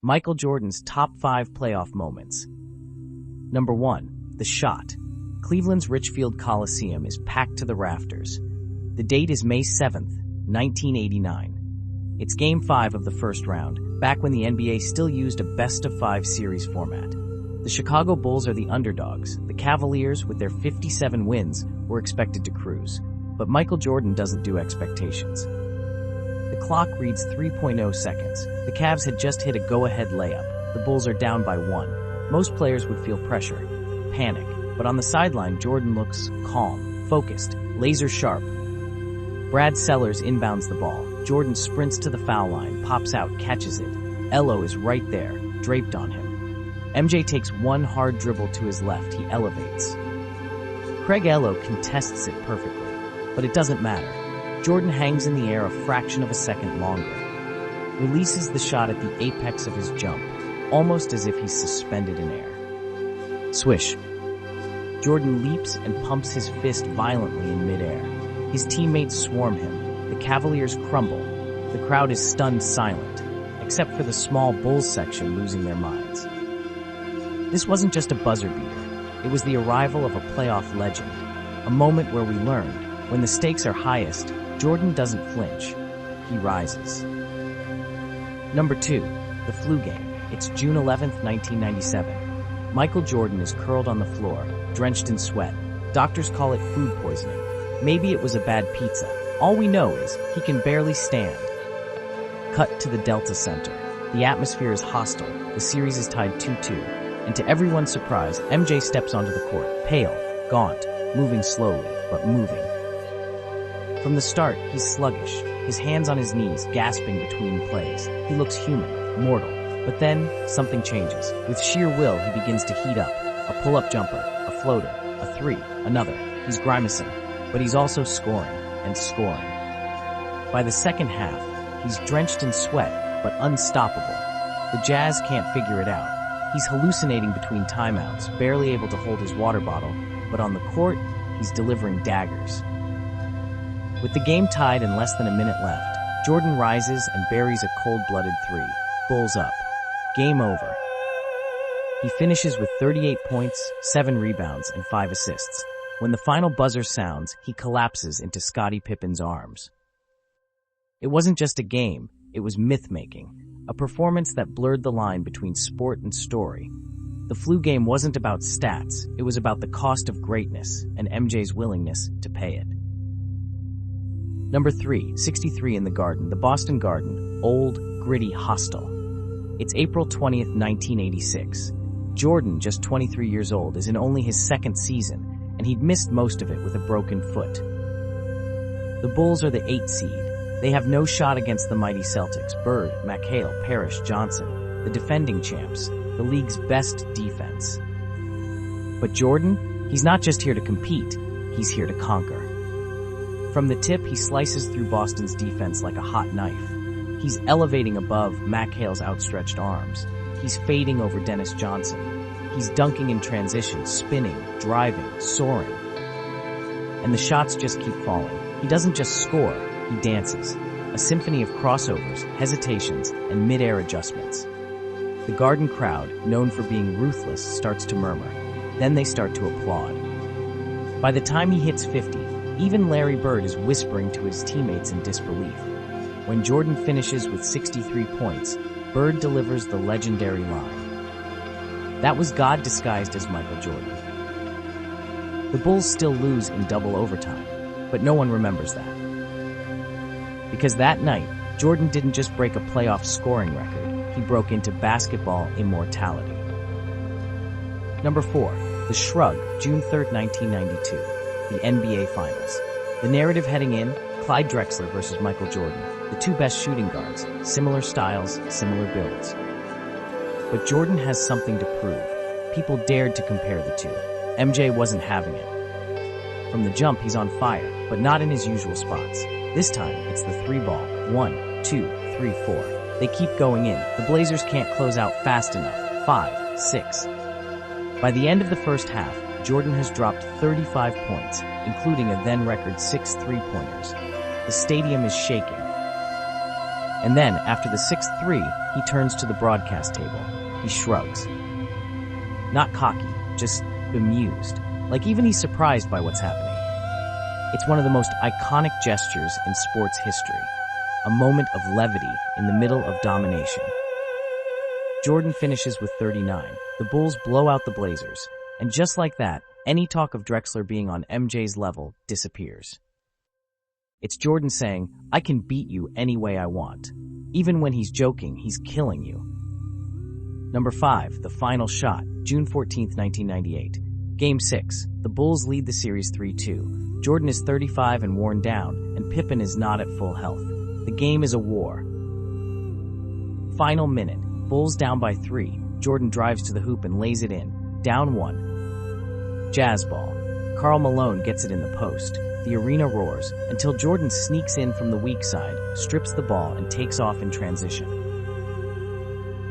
Michael Jordan's top 5 playoff moments. Number 1. The shot. Cleveland's Richfield Coliseum is packed to the rafters. The date is May 7th, 1989. It's Game 5 of the first round, back when the NBA still used a best-of-5 series format. The Chicago Bulls are the underdogs. The Cavaliers, with their 57 wins, were expected to cruise. But Michael Jordan doesn't do expectations. The clock reads 3.0 seconds. The Cavs had just hit a go-ahead layup. The Bulls are down by 1. Most players would feel pressure, panic. But on the sideline, Jordan looks calm, focused, laser-sharp. Brad Sellers inbounds the ball. Jordan sprints to the foul line, pops out, catches it. Elo is right there, draped on him. MJ takes one hard dribble to his left. He elevates. Craig Elo contests it perfectly, but it doesn't matter. Jordan hangs in the air a fraction of a second longer. Releases the shot at the apex of his jump, almost as if he's suspended in air. Swish. Jordan leaps and pumps his fist violently in midair. His teammates swarm him. The Cavaliers crumble. The crowd is stunned silent, except for the small Bulls section losing their minds. This wasn't just a buzzer beater. It was the arrival of a playoff legend, a moment where we learned, when the stakes are highest, Jordan doesn't flinch. He rises. Number 2. The flu game. It's June 11th, 1997. Michael Jordan is curled on the floor, drenched in sweat. Doctors call it food poisoning. Maybe it was a bad pizza. All we know is he can barely stand. Cut to the Delta Center. The atmosphere is hostile. The series is tied 2-2. And to everyone's surprise, MJ steps onto the court, pale, gaunt, moving slowly, but moving. From the start, he's sluggish, his hands on his knees, gasping between plays. He looks human, mortal. But then, something changes. With sheer will, he begins to heat up. A pull-up jumper, a floater, a three, another. He's grimacing, but he's also scoring, and scoring. By the second half, he's drenched in sweat, but unstoppable. The Jazz can't figure it out. He's hallucinating between timeouts, barely able to hold his water bottle, but on the court, he's delivering daggers. With the game tied and less than a minute left, Jordan rises and buries a cold-blooded three. Bulls up. Game over. He finishes with 38 points, 7 rebounds, and 5 assists. When the final buzzer sounds, he collapses into Scottie Pippen's arms. It wasn't just a game, it was myth-making, a performance that blurred the line between sport and story. The flu game wasn't about stats, it was about the cost of greatness and MJ's willingness to pay it. Number 3, 63 in the Garden, the Boston Garden, old, gritty, hostile. It's April 20th, 1986. Jordan, just 23 years old, is in only his second season, and he'd missed most of it with a broken foot. The Bulls are the 8th seed. They have no shot against the mighty Celtics, Bird, McHale, Parrish, Johnson, the defending champs, the league's best defense. But Jordan, he's not just here to compete, he's here to conquer. From the tip, he slices through Boston's defense like a hot knife. He's elevating above McHale's outstretched arms. He's fading over Dennis Johnson. He's dunking in transition, spinning, driving, soaring. And the shots just keep falling. He doesn't just score, he dances. A symphony of crossovers, hesitations, and mid-air adjustments. The Garden crowd, known for being ruthless, starts to murmur. Then they start to applaud. By the time he hits 50, even Larry Bird is whispering to his teammates in disbelief. When Jordan finishes with 63 points, Bird delivers the legendary line. That was God disguised as Michael Jordan. The Bulls still lose in double overtime, but no one remembers that. Because that night, Jordan didn't just break a playoff scoring record, he broke into basketball immortality. Number 4, the Shrug, June 3rd, 1992. The NBA Finals. The narrative heading in, Clyde Drexler versus Michael Jordan, the two best shooting guards, similar styles, similar builds. But Jordan has something to prove. People dared to compare the two. MJ wasn't having it. From the jump, he's on fire, but not in his usual spots. This time, it's the 3-ball. 1, 2, 3, 4. They keep going in. The Blazers can't close out fast enough. 5, 6. By the end of the first half, Jordan has dropped 35 points, including a then-record 6 3-pointers. The stadium is shaking. And then, after the sixth three, he turns to the broadcast table. He shrugs. Not cocky, just bemused. Like even he's surprised by what's happening. It's one of the most iconic gestures in sports history. A moment of levity in the middle of domination. Jordan finishes with 39. The Bulls blow out the Blazers. And just like that, any talk of Drexler being on MJ's level disappears. It's Jordan saying, I can beat you any way I want. Even when he's joking, he's killing you. Number 5, the final shot, June 14th, 1998. Game 6. The Bulls lead the series 3-2. Jordan is 35 and worn down, and Pippen is not at full health. The game is a war. Final minute. Bulls down by 3. Jordan drives to the hoop and lays it in. Down 1. Jazz ball. Karl Malone gets it in the post. The arena roars until Jordan sneaks in from the weak side, strips the ball, and takes off in transition.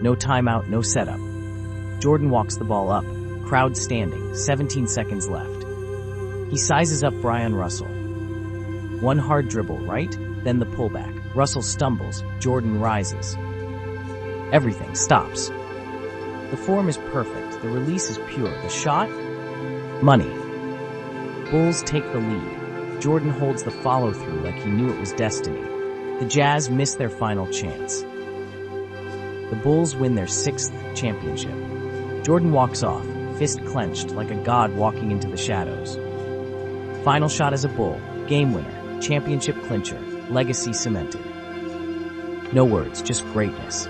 No timeout, no setup. Jordan walks the ball up. Crowd standing. 17 seconds left. He sizes up Brian Russell. One hard dribble, right? Then the pullback. Russell stumbles. Jordan rises. Everything stops. The form is perfect. The release is pure. The shot? Money. Bulls take the lead. Jordan holds the follow-through like he knew it was destiny. The Jazz miss their final chance. The Bulls win their 6th championship. Jordan walks off, fist clenched like a god walking into the shadows. Final shot as a Bull. Game winner. Championship clincher. Legacy cemented. No words, just greatness.